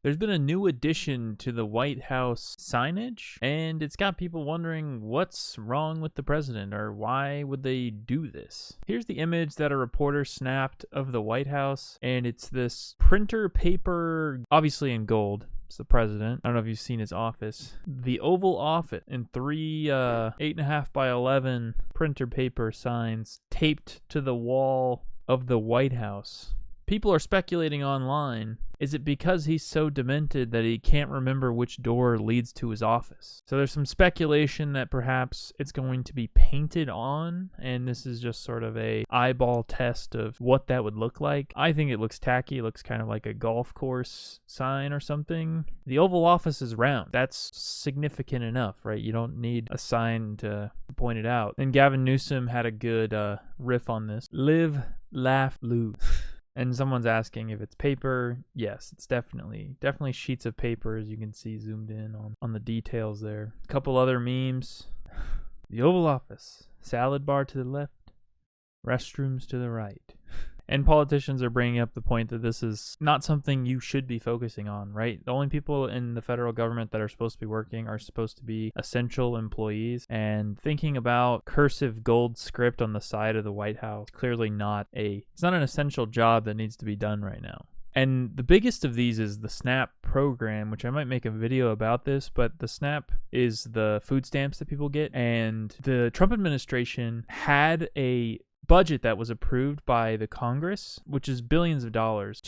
There's been a new addition to the White House signage, and it's got people wondering what's wrong with the president or why would they do this. Here's the image that a reporter snapped of the White House, and it's this printer paper, obviously in gold. It's the president. I don't know if you've seen his office. The Oval Office in three 8.5 by 11 printer paper signs taped to the wall of the White House. People are speculating online, is it because he's so demented that he can't remember which door leads to his office? So there's some speculation that perhaps it's going to be painted on, and this is just sort of a eyeball test of what that would look like. I think it looks tacky. It looks kind of like a golf course sign or something. The Oval Office is round. That's significant enough, right? You don't need a sign to point it out. And Gavin Newsom had a good riff on this. Live, laugh, lose. And someone's asking if it's paper. Yes, it's definitely sheets of paper, as you can see zoomed in on the details there. A couple other memes. The Oval Office, salad bar to the left, restrooms to the right. And politicians are bringing up the point that this is not something you should be focusing on, right? The only people in the federal government that are supposed to be working are supposed to be essential employees. And thinking about cursive gold script on the side of the White House, clearly it's not an essential job that needs to be done right now. And the biggest of these is the SNAP program, which I might make a video about this, but the SNAP is the food stamps that people get. And the Trump administration had a budget that was approved by the Congress, which is billions of dollars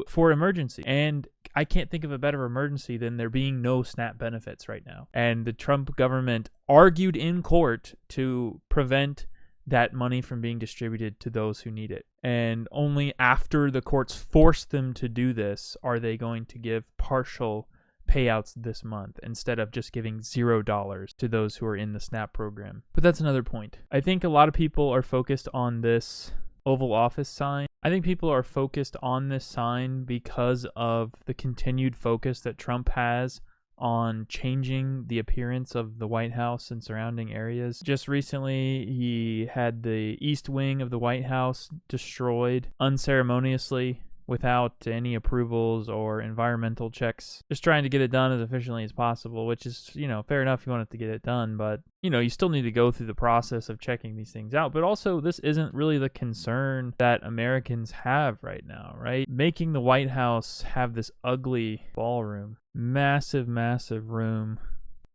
for emergency. And I can't think of a better emergency than there being no SNAP benefits right now. And the Trump government argued in court to prevent that money from being distributed to those who need it. And only after the courts forced them to do this are they going to give partial payouts this month instead of just giving $0 to those who are in the SNAP program. But that's another point. I think a lot of people are focused on this Oval Office sign. I think people are focused on this sign because of the continued focus that Trump has on changing the appearance of the White House and surrounding areas. Just recently, he had the East Wing of the White House destroyed unceremoniously, without any approvals or environmental checks, just trying to get it done as efficiently as possible, which is, fair enough, you want it to get it done, but, you still need to go through the process of checking these things out. But also, this isn't really the concern that Americans have right now, right? Making the White House have this ugly ballroom, massive, massive room.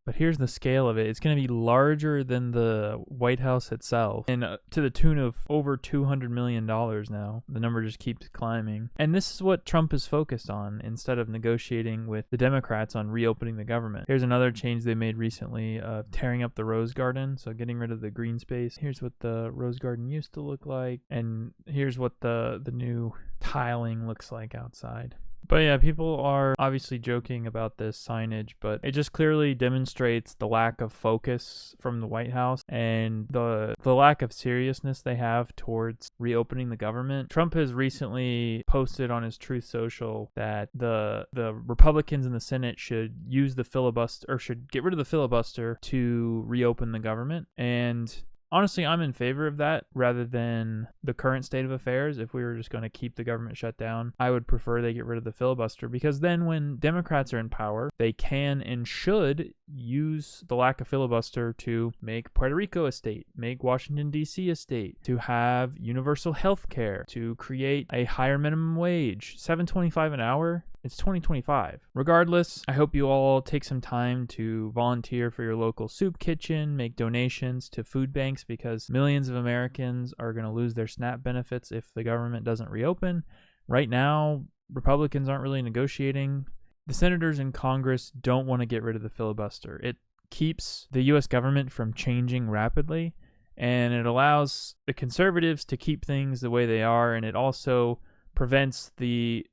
But here's the scale of it. It's going to be larger than the White House itself, and to the tune of over $200 million now. The number just keeps climbing. And this is what Trump is focused on instead of negotiating with the Democrats on reopening the government. Here's another change they made recently, tearing up the Rose Garden, so getting rid of the green space. Here's what the Rose Garden used to look like, and here's what the new tiling looks like outside. But yeah, people are obviously joking about this signage, but it just clearly demonstrates the lack of focus from the White House and the lack of seriousness they have towards reopening the government. Trump has recently posted on his Truth Social that the Republicans in the Senate should use the filibuster, or should get rid of the filibuster to reopen the government. And honestly, I'm in favor of that rather than the current state of affairs. If we were just going to keep the government shut down, I would prefer they get rid of the filibuster, because then when Democrats are in power, they can and should use the lack of filibuster to make Puerto Rico a state, make Washington, D.C. a state, to have universal health care, to create a higher minimum wage, $7.25 an hour. It's 2025. Regardless, I hope you all take some time to volunteer for your local soup kitchen, make donations to food banks, because millions of Americans are going to lose their SNAP benefits if the government doesn't reopen. Right now, Republicans aren't really negotiating. The senators in Congress don't want to get rid of the filibuster. It keeps the U.S. government from changing rapidly, and it allows the conservatives to keep things the way they are, and it also prevents the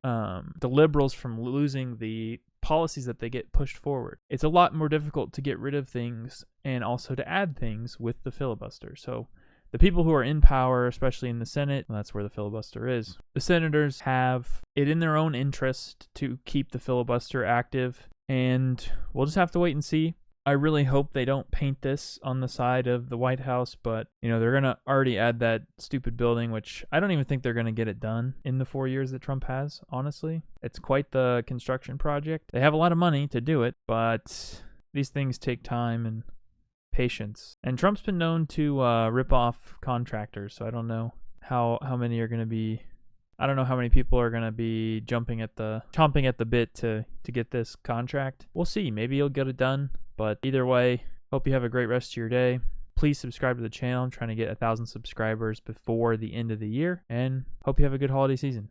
liberals from losing the policies that they get pushed forward. It's a lot more difficult to get rid of things and also to add things with the filibuster. So the people who are in power, especially in the Senate, and that's where the filibuster is, the senators have it in their own interest to keep the filibuster active, and we'll just have to wait and see. I really hope they don't paint this on the side of the White House, but, they're going to already add that stupid building, which I don't even think they're going to get it done in the 4 years that Trump has, honestly. It's quite the construction project. They have a lot of money to do it, but these things take time and patience. And Trump's been known to rip off contractors, so I don't know how many are going to be... I don't know how many people are going to be chomping at the bit to get this contract. We'll see. Maybe you'll get it done. But either way, hope you have a great rest of your day. Please subscribe to the channel. I'm trying to get 1,000 subscribers before the end of the year. And hope you have a good holiday season.